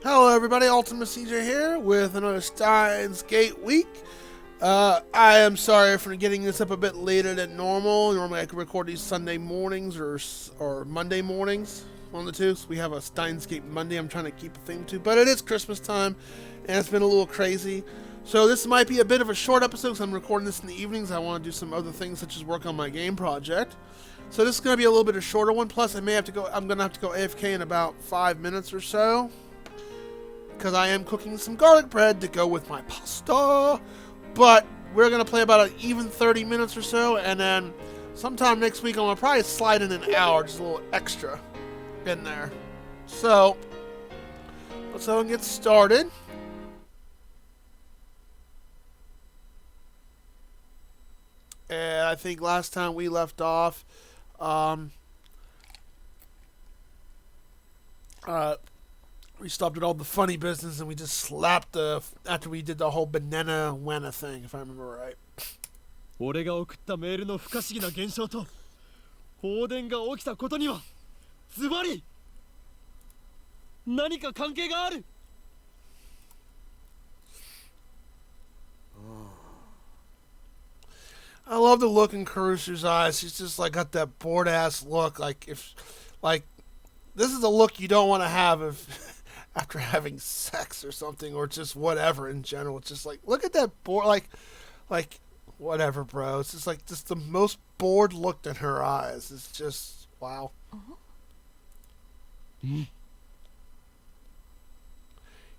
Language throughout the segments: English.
Hello everybody, ultimacj here with another Steins Gate week. I am sorry for getting this up a bit later than normal. Normally I could record these Sunday mornings or Monday mornings, one of the two. So we have a Steins Gate Monday I'm trying to keep a theme to, but it is Christmas time and it's been a little crazy. So this might be a bit of a short episode because I'm recording this in the evenings. I want to do some other things such as work on my game project. So this is going to be a little bit of a shorter one. Plus I'm going to have to go AFK in about 5 minutes or so, because I am cooking some garlic bread to go with my pasta. But we're going to play about an even 30 minutes or so, and then sometime next week I'm going to probably slide in an hour, just a little extra in there. So, let's go and get started. And I think last time we left off, we stopped at all the funny business and we just slapped after we did the whole banana wanna thing, if I remember right. 俺が送ったメールの不可思議な現象と放電が起きたことにはズバリ何か関係がある。I love the look in Caruso's eyes. He's just like got that bored ass look, like this is a look you don't want to have if after having sex or something, or just whatever in general. It's just like, look at that bored, like whatever, bro. It's just like the most bored look in her eyes. It's just wow.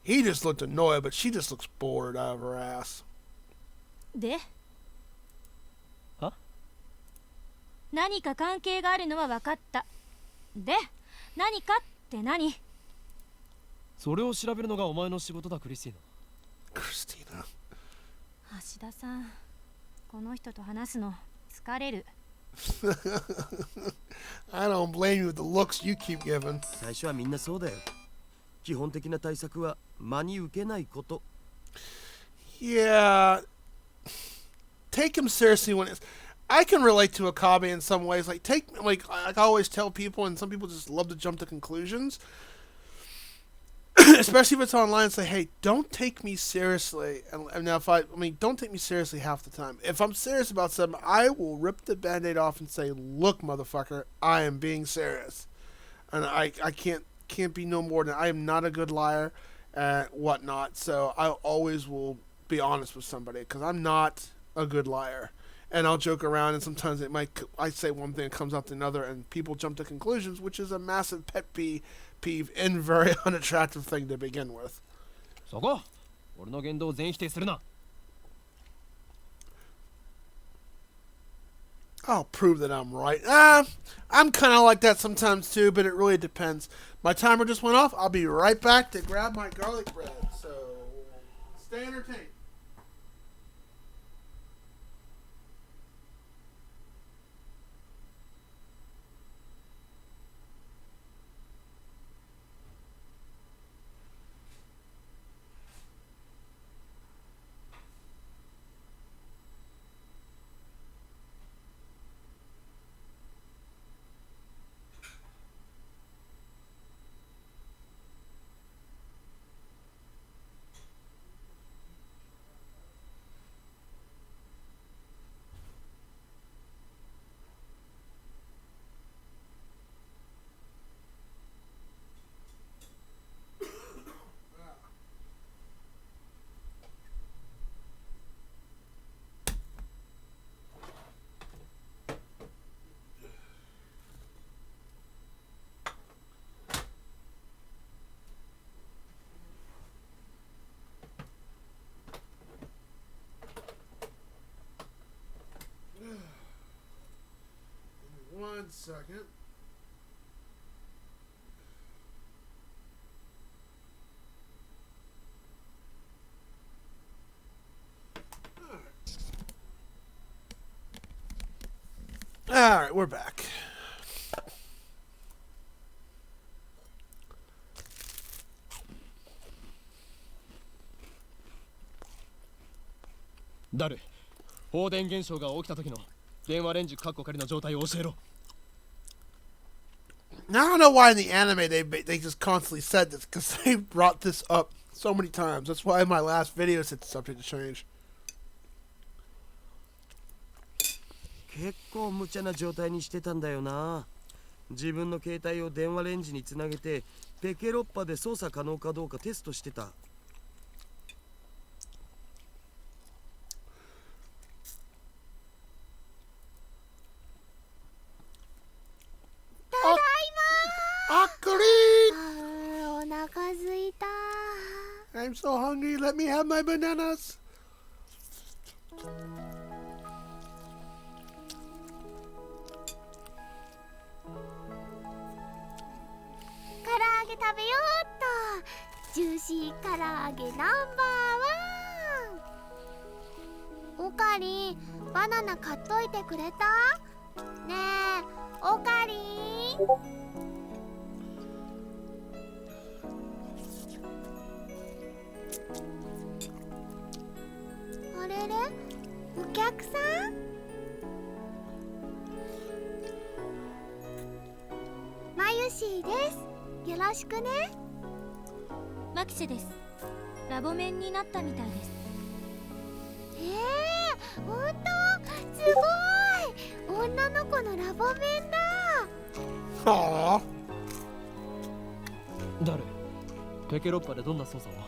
He just looked annoyed, but she just looks bored out of her ass. では何か関係があるのは分かった。で、何かって何？それを調べるのがお前の仕事だ、クリスティーナ。クリスティーナ。橋田さん、この人と話すの疲れる。I don't blame you with the looks you keep giving. 最初はみんなそうだよ。基本的な対策は真に受けないこと。Yeah. Take him seriously when it's. I can relate to Akabe in some ways. Like I always tell people, and some people just love to jump to conclusions. Especially if it's online, say, hey, don't take me seriously. And now don't take me seriously half the time. If I'm serious about something, I will rip the band-aid off and say, look, motherfucker, I am being serious. And I can't be no more than, I am not a good liar and whatnot. So I always will be honest with somebody, because I'm not a good liar. And I'll joke around, and sometimes I say one thing, it comes out to another, and people jump to conclusions, which is a massive pet peeve and very unattractive thing to begin with. そこ、俺の言動を全否定するな。I'll prove that I'm right. I'm kind of like that sometimes too, but it really depends. My timer just went off. I'll be right back to grab my garlic bread. So, stay entertained. One second. All right, we're back. 誰？放電現象が起きた時の電話レンジカッコ仮の状態を教えろ。Now I don't know why in the anime they just constantly said this because they brought this up so many times. That's why in my last video said subject to change. 結構無茶な状態にしてたんだよな。自分の携帯を電話レンジにつなげてペケロッパで操作可能かどうかテストしてた。あっくりお腹すいた。 I'm so hungry. Let me have my bananas. 唐揚げ食べようっと。ジューシー唐揚げナンバーワン。おかりん、バナナ買っといてくれた？ねえ、おかりん。あれれ、お客さん？マユシーです。よろしくね。マキシェです。ラボメンになったみたいです。ほんと？すごい！女の子のラボメンだ。はあ。誰？ペケロッパでどんな操作を？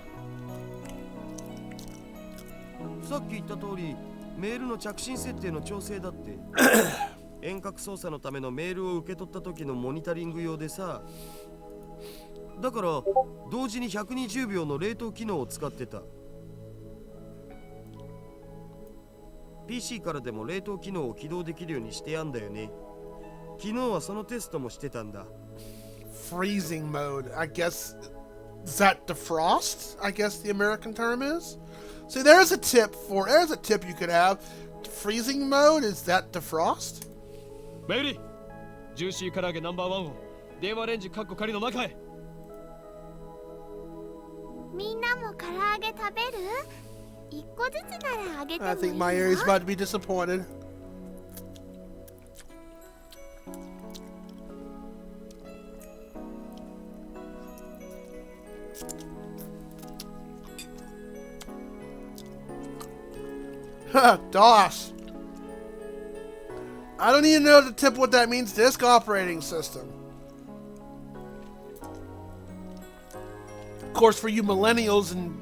さっき言った通りメールの着信設定の調整だって。遠隔操作のためのメールを受け取った時のモニタリング用でさ。だから同時に120秒の冷凍機能を使ってた。 PC からでも冷凍機能を起動できるようにしてやんだよね。昨日はそのテストもしてたんだ。 Freezing mode. I guess is that defrost? I guess the American term is. See, there's a tip you could have. Freezing mode, is that defrost? メイリー、ジューシー唐揚げナンバーワンを電話レンジカッコ仮の中へ。みんなも唐揚げ食べる？一個ずつならあげてもいい I よ。 think my Aries about to be disappointed. DOS. I don't even know the tip what that means. Disk operating system. Of course, for you millennials and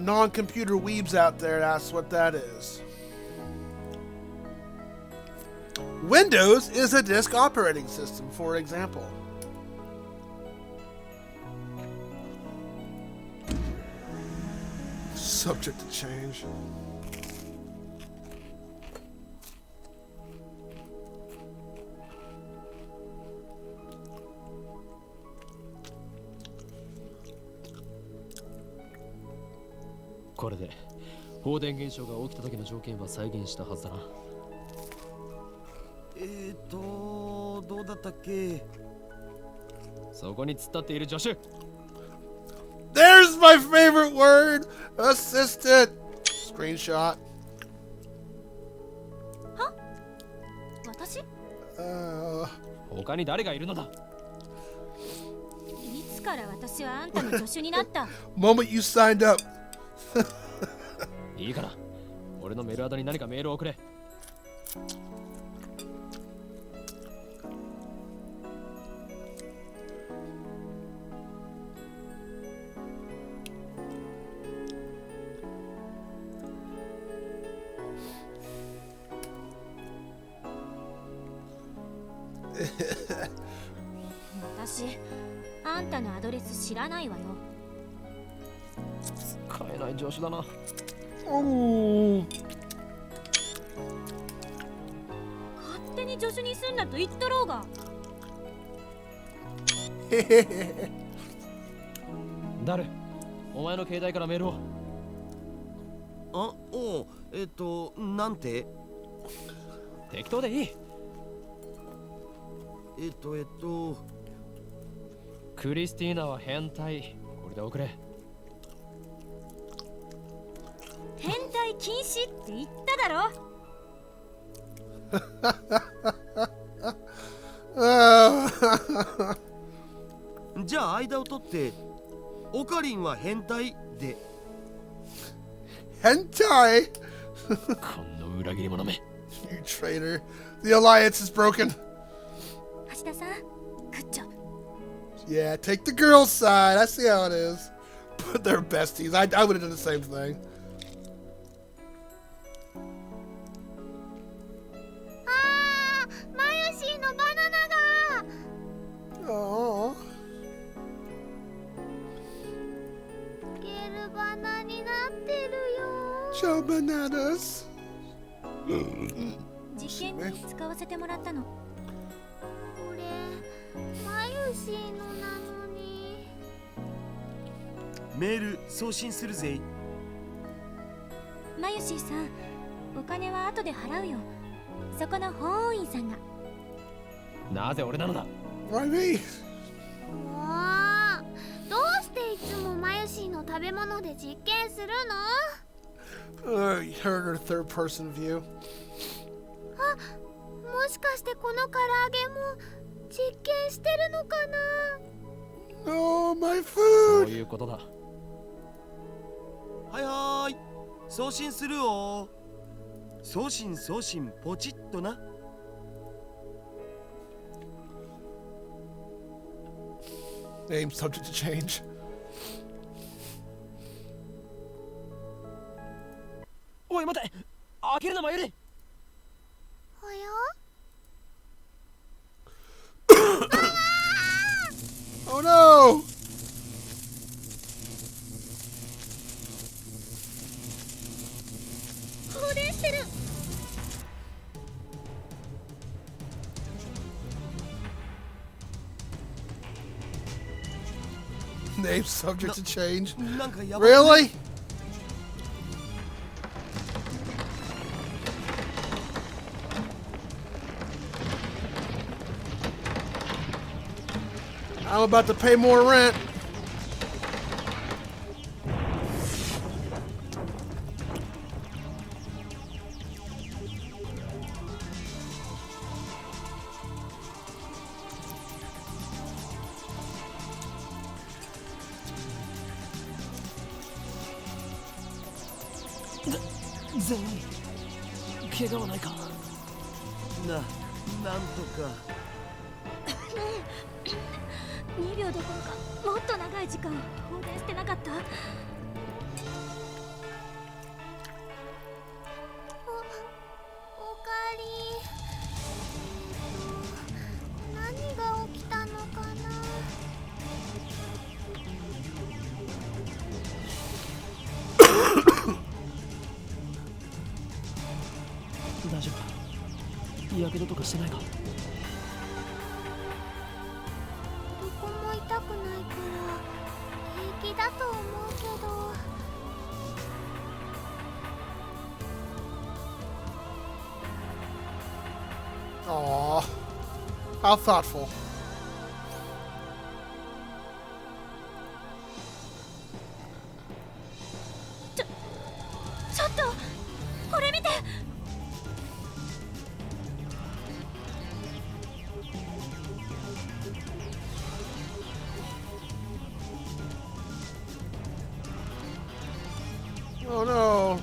non-computer weebs out there, that's what that is. Windows is a disk operating system, for example. Subject to change. これで放電現象が起きた時の条件は再現したはずだな。どうだったっけ？そこに突っ立っている助手。 There's my favorite word! Assistant! Screenshot. は？私？他に誰がいるのだ？いつから私はあんたの助手になった？ Moment you signed up. いいから、俺のメールアドに何かメールを送れ。私、あんたのアドレス知らないわよ。使えない助手だな。Oh. 勝手に助手にすんなと言っとろうが。誰？お前の携帯からメールを。あ、おう、なんて？適当でいい。クリスティーナは変態。これで送れ。変態禁止って言っただろ。ってオカリンは変態で。 Hentai? こんな裏切り者め。 You traitor. The alliance is broken. 橋田さん、グッジョブ。 Yeah, take the girl's side. I see how it is. But they're besties. I would have done the same thing. あー、マユシーのバナナが Oh. ゲルバナになってるよ。 Joe bananas. 実験に使わせてもらったの。これマユシーのなのに。メール送信するぜ。マユシーさん、お金は後で払うよ。そこの法務員さんが。なぜ俺なのだ。 Why me? もうどうしていつもマユシーの食べ物で実験するの？ You heard her third person view. あ、もしかしてこの唐揚げも実験してるのかな？ No, my そう food. いうことだ。はいはーい、送信するよ。送信ポチッとな。 Name subject to change. おい待て、開けるなマユリ。おや？ Oh no! 放電してる。 Name subject to change. なんかやばい。 Really? I'm about to pay more rent. zen 怪我はないか。なんとか。2秒どころかもっと長い時間放電してなかった？おかえり。何が起きたのかな？ 大丈夫。やけどとかしてないか。どこも痛くないから平気だと思うけど。 Aw. How thoughtful. ちょっとこれ見て。 Oh no.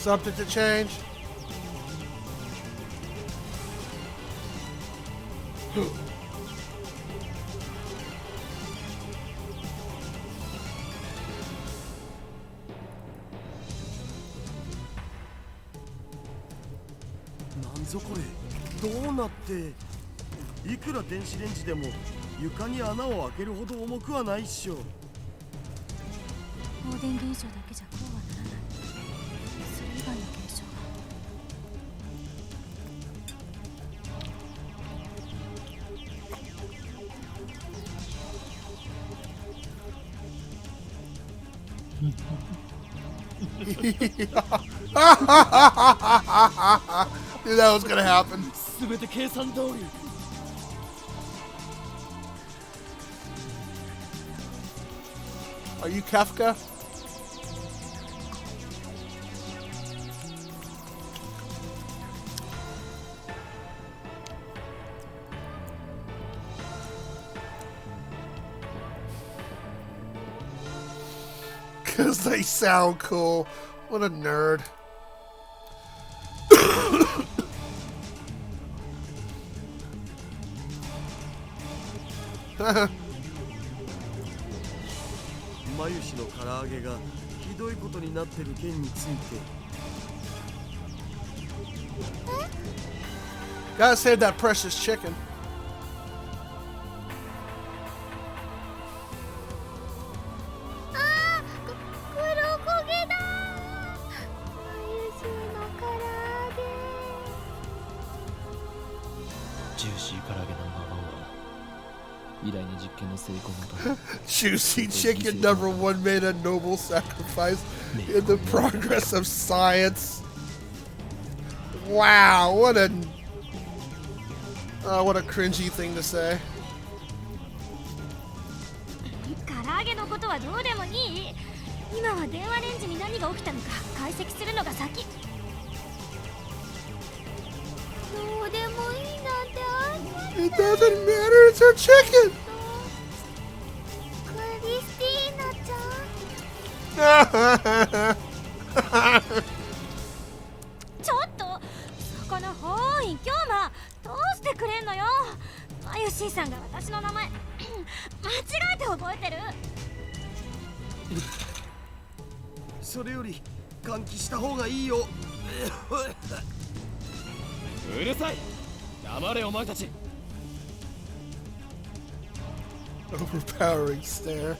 Subject to change.なんぞこれ、どうなって。いくら電子レンジでも床に穴を開けるほど重くはないっしょ。放電現象だけじゃこうはならない。それ以外の現象が。 Knew that was gonna happen. すべて計算通り。 Are you Kafka? because they sound cool. What a nerd. マユシの唐揚げがひどいことになってる件について。 Gotta save that precious chicken. あー、黒焦げだ。まゆしの唐揚げ。ジューシー唐揚げナンバーワンは偉大な実験の成功のため Juicy chicken number one made a noble sacrifice in the progress of science. Wow, what a cringy thing to say. 唐揚げのことはどうでもいい。今は電話レンジに何が起きたのか解析するのが先。どうでもいいなんてあんまり。 It doesn't matter, it's her chicken. クリスティーナちゃん。ちょっとそこのほーい、今日はどうしてくれんのよ。マユシーさんが私の名前間違えて覚えてる。それより換気した方がいいよ。うるさい。黙れお前たち。 Overpowering stare.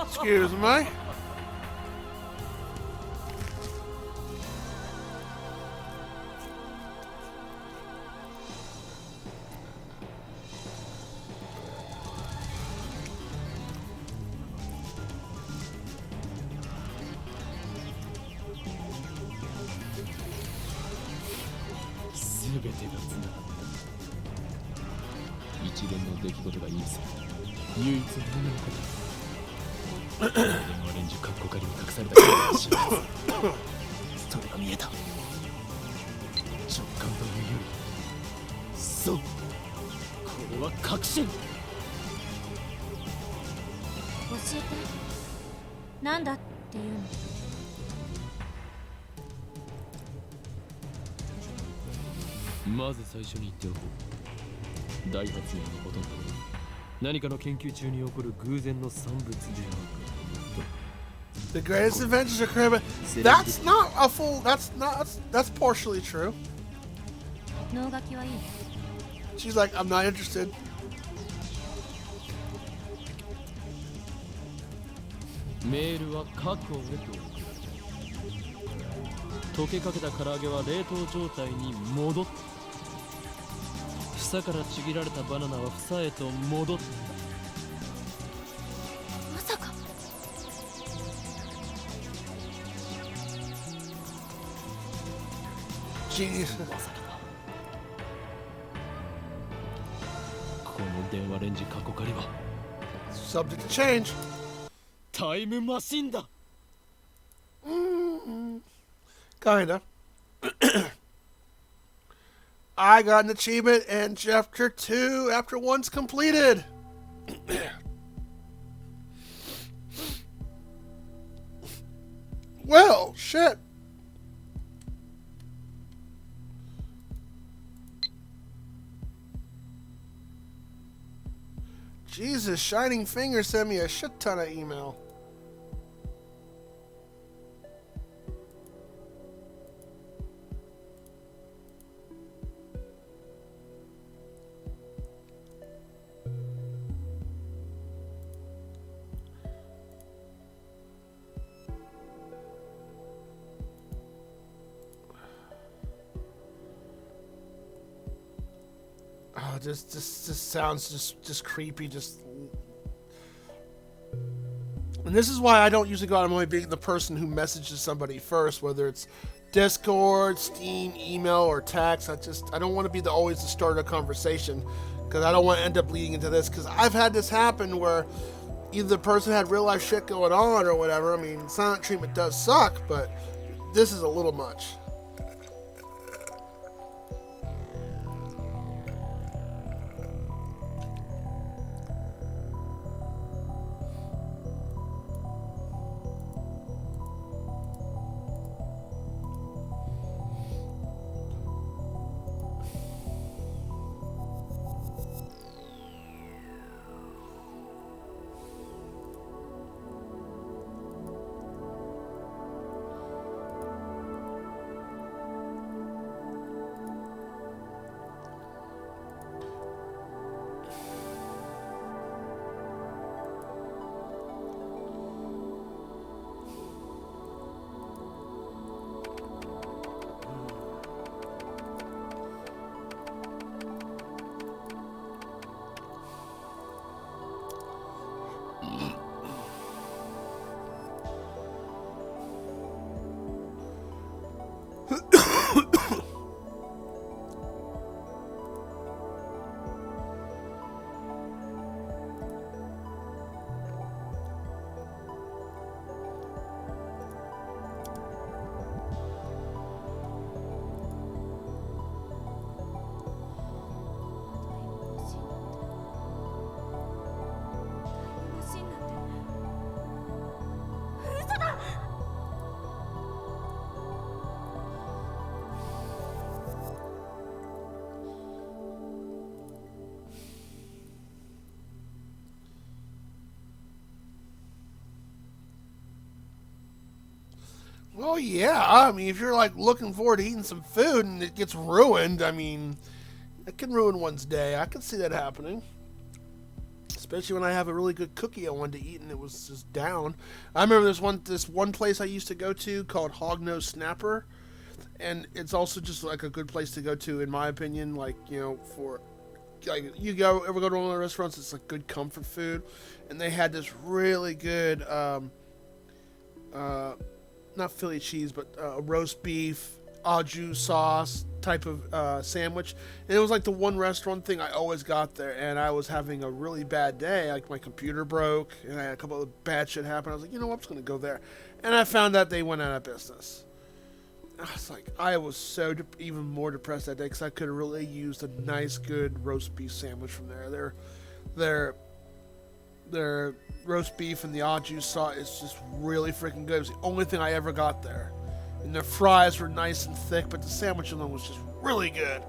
Excuse me. .なんだっていうの。まず最初に言っておこう。大発明のほとんどは何かの研究中に起こる偶然の産物である。 The greatest inventions are created. That's not a full. That's partially true. 脳書きはいい。 She's like, I'm not interested. メールは確保へと送られた。溶けかけた唐揚げは冷凍状態に戻った。房からちぎられたバナナは房へと戻った。まさか。Genius. まさかだ。この電話レンジ過去仮は Subject to change. タイムマシンだ。Kinda. I got an achievement in chapter 2 after one's completed. Well, shit. Jesus, Shining Finger sent me a shit ton of email. Oh, just sounds just creepy. And this is why I don't usually go out of my way being the person who messages somebody first, whether it's Discord, Steam, email, or text. I don't want to be always the start of a conversation, because I don't want to end up leading into this. Because I've had this happen where either the person had real life shit going on or whatever. I mean, silent treatment does suck, but this is a little much. Well, yeah. I mean, if you're like looking forward to eating some food and it gets ruined, I mean, it can ruin one's day. I can see that happening. Especially when I have a really good cookie I wanted to eat and it was just down. I remember this one place I used to go to called Hognose Snapper, and it's also just like a good place to go to, in my opinion. Like, you know, for like you ever go to one of the restaurants, it's like good comfort food, and they had this really good not Philly cheese, but roast beef, au jus sauce type of sandwich. And it was like the one restaurant thing I always got there, and I was having a really bad day. Like my computer broke, and I had a couple of bad shit happen. I was like, you know what, I'm just going to go there. And I found that they went out of business. I was like, I was so even more depressed that day because I could have really used a nice, good roast beef sandwich from there. Their roast beef and the au jus sauce is just really freaking good. It was the only thing I ever got there. And their fries were nice and thick, but the sandwich alone was just really good.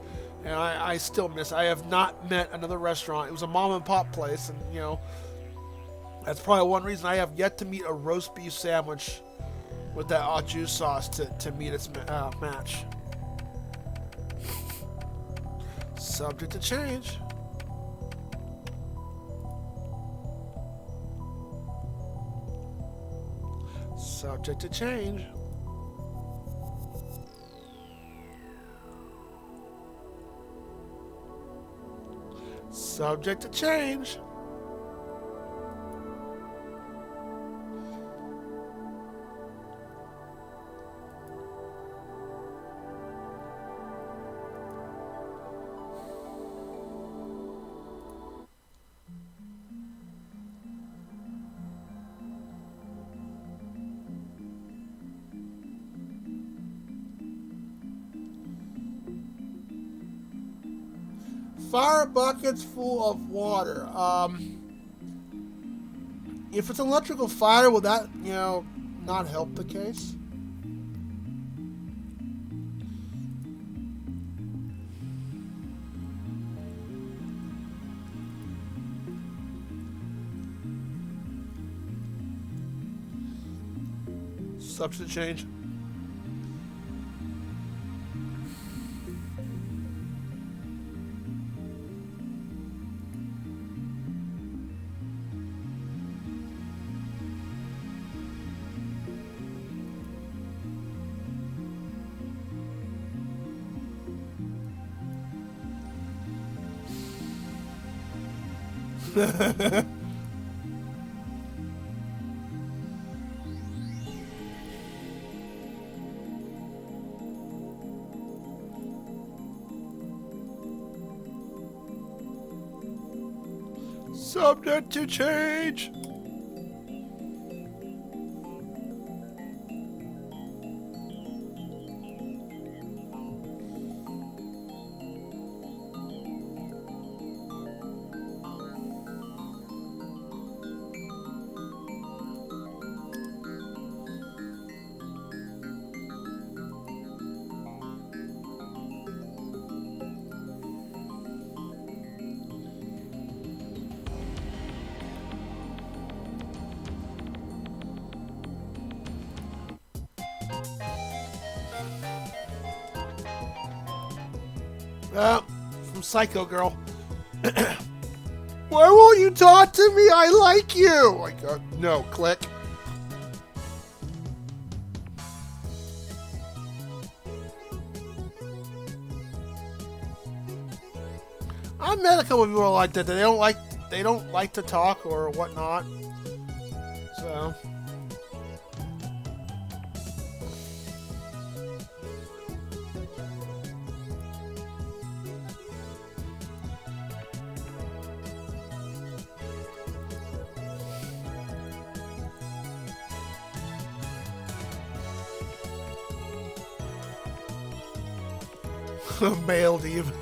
And I still miss it. I have not met another restaurant. It was a mom and pop place, and you know, that's probably one reason I have yet to meet a roast beef sandwich with that au jus sauce to meet its match. Subject to change. Subject to change. Subject to change. Fire buckets full of water. If it's an electrical fire, will that, you know, not help the case? Substance change. Subject to change. From Psycho Girl. Why won't you talk to me? I like you. Like, no, click. I met a couple of people like that. They don't like to talk or whatnot. So. Mailed even.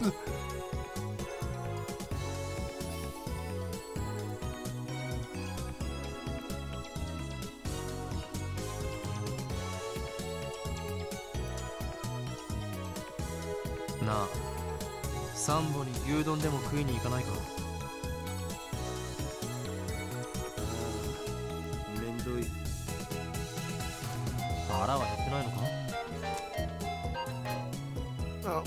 なあ、サンボに牛丼でも食いに行かないか。めんどい。腹は減ってないのか。Oh.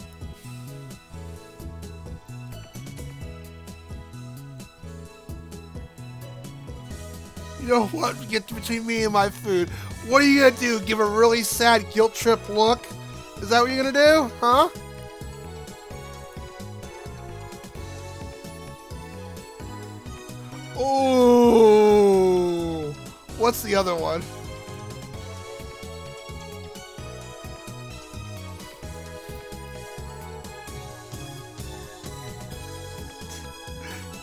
You know what gets between me and my food? What are you gonna do? Give a really sad guilt trip look? Is that what you're gonna do? Huh? Oh, what's the other one?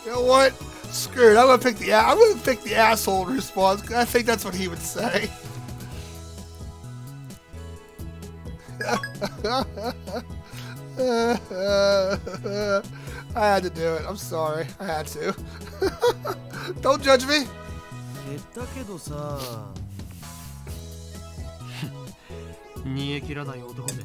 You know what? Screw it. I'm gonna pick the asshole response. 'Cause I think that's what he would say. I had to do it. I'm sorry. I had to. Don't judge me. 減ったけどさ。煮え切らない男で。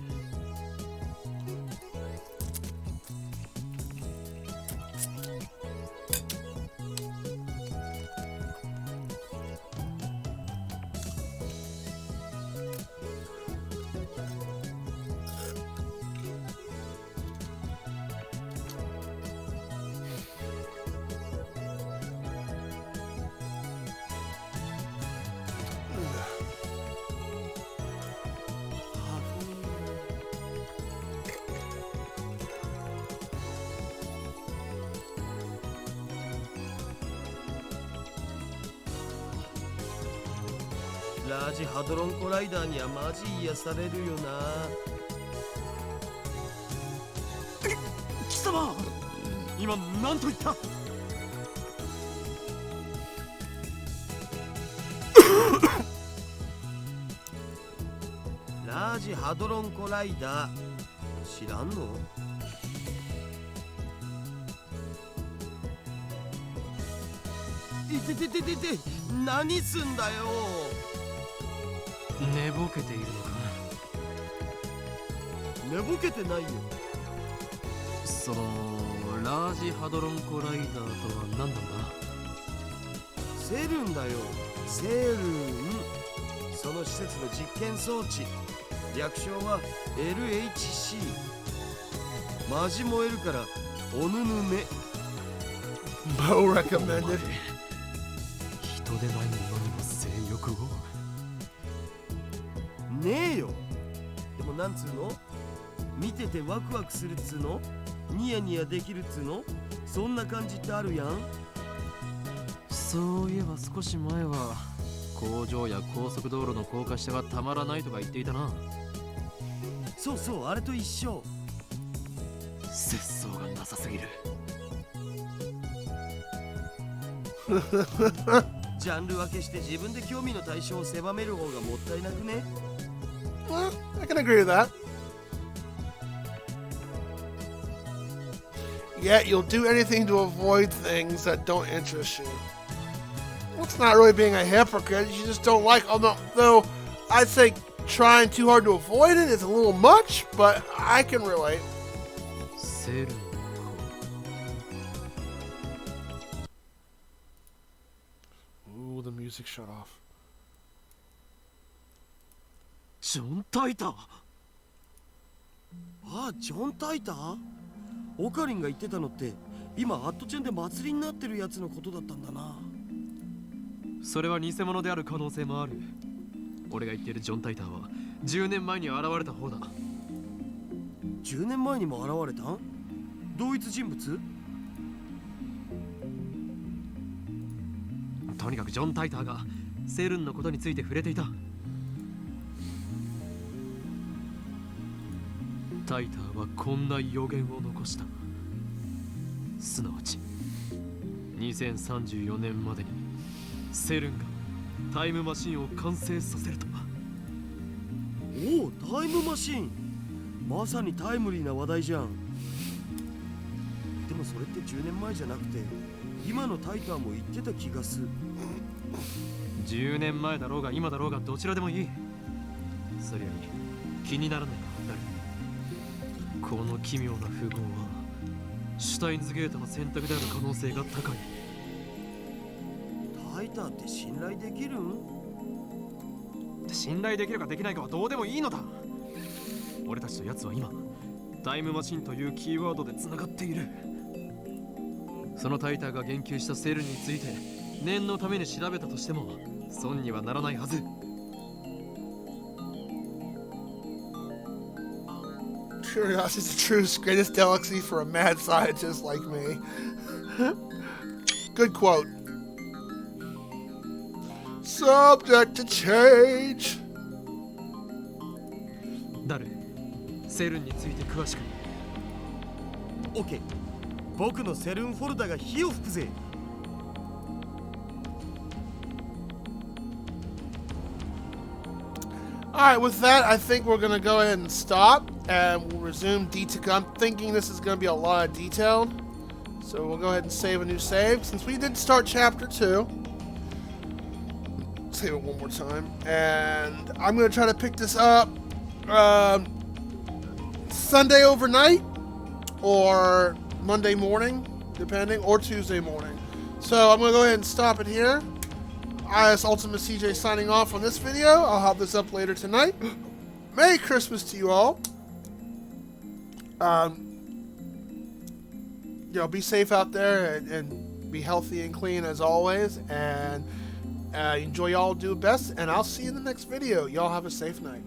ラージハドロンコライダーにはマジ癒されるよな。貴様、今何と言った？ラージハドロンコライダー知らんの？いててててて、何すんだよ。寝ぼけているのか。寝ぼけてないよ。そのラージハドロンコライダーとは何なんだ？セルンだよ。セルン。その施設の実験装置、略称は LHC。 マジ燃えるからおぬぬめ。 Bo recommended. 人でないものにも性欲を。ねえよ。でもなんつうの、見ててワクワクするっつうの、ニヤニヤできるっつうの、そんな感じってあるやん。そういえば少し前は工場や高速道路の高架下がたまらないとか言っていたな。そうそう、あれと一緒。節操がなさすぎる。ジャンル分けして自分で興味の対象を狭める方がもったいなくね。 Well, I can agree with that. Yet you'll do anything to avoid things that don't interest you. Well, it's not really being a hypocrite. You just don't like. Though I'd say trying too hard to avoid it is a little much, but I can relate. セルの子。 Ooh, the music shut off. ジョン・タイター。ああ、ジョン・タイター。オカリンが言ってたのって今アットチェンで祭りになってるやつのことだったんだな。それは偽物である可能性もある。俺が言っているジョン・タイターは10年前に現れた方だ。10年前にも現れたん？同一人物？とにかくジョン・タイターがセルンのことについて触れていた。タイターはこんな予言を残した。すなわち2034年までにセルンがタイムマシンを完成させると。おお、タイムマシン。まさにタイムリーな話題じゃん。でもそれって10年前じゃなくて今のタイターも言ってた気がする。10年前だろうが今だろうがどちらでもいい。それより気にならないか。この奇妙な符号はシュタインズゲートの選択である可能性が高い。タイターって信頼できるん？信頼できるかできないかはどうでもいいのだ。俺たちと奴は今タイムマシンというキーワードでつながっている。そのタイターが言及したセルについて念のために調べたとしても損にはならないはず。Curiosity is the truth's greatest delicacy for a mad scientist like me. Good quote. Subject to change. ダル、セルンについて詳しく。オッケー。僕のセルンフォルダが火を吹くぜ。Alright, with that, I think we're going to go ahead and stop, and we'll resume detail. I'm thinking this is going to be a lot of detail, so we'll go ahead and save a new save. Since we did start Chapter 2, save it one more time, and I'm going to try to pick this up Sunday overnight, or Monday morning, depending, or Tuesday morning. So I'm going to go ahead and stop it here. As Ultimate CJ signing off on this video. I'll have this up later tonight. Merry Christmas to you all. Be safe out there and be healthy and clean as always. And enjoy y'all do best. And I'll see you in the next video. Y'all have a safe night.